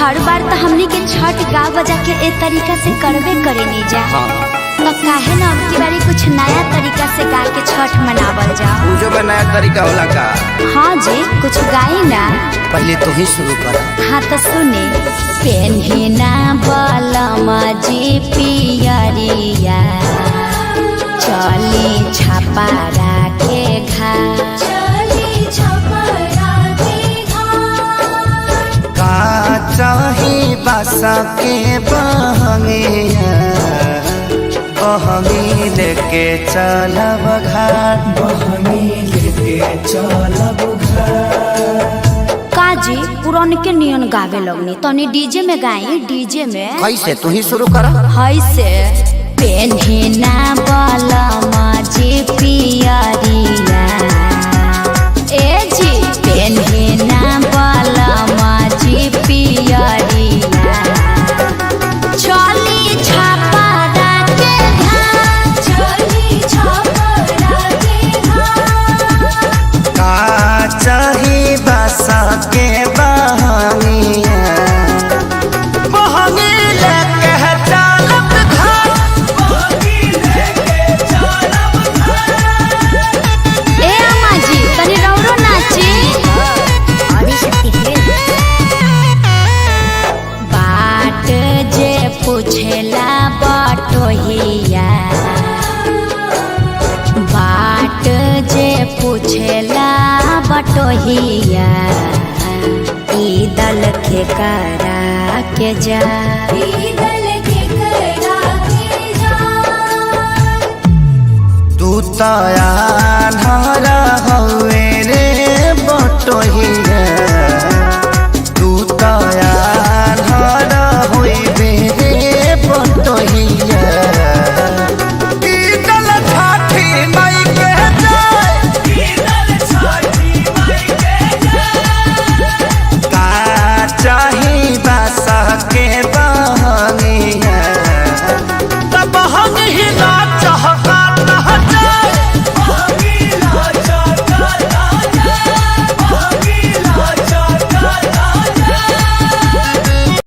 हर बार तो हमने के छठ गा बजा के ए तरीका से करबे करे नहीं जा। हाँ। तो काहे ना अब की बारी कुछ नया तरीका से गा के छठ मनावल जा। पूजो में नया तरीका होला का? हाँ जी, कुछ गाई ना। पहले तो ही शुरू कर। हाँ तो सुने। पेन्हिना बलमा जी पियरिया, चली छपारा के घाट, का चाही बासा के बहंगिया, बहंगी लेके चलब घाट, बहंगी लेके चलब घाट। काजी पुरान के नियन गावे लगनी, तनी डीजे में गाई। डीजे में कैसे? तू ही शुरू कर। हाय से पेन्हिना बलमा जी पियरिया, ए जी पेन्हिना बलमा जी पियरिया, चली छपारा के घाट, चली छपारा के घाट। का चाही बासा के बहंगिया, बहंगी लेके चलब घाट, बहंगी लेके चलब घाट। ए अम्मा जी तनी रौरो नाची। बाट जे पूछेला बटोहिया, बाट जे पूछेला बटोहिया, ई दल के करा के जा, ई दल के करा के जा। तू तया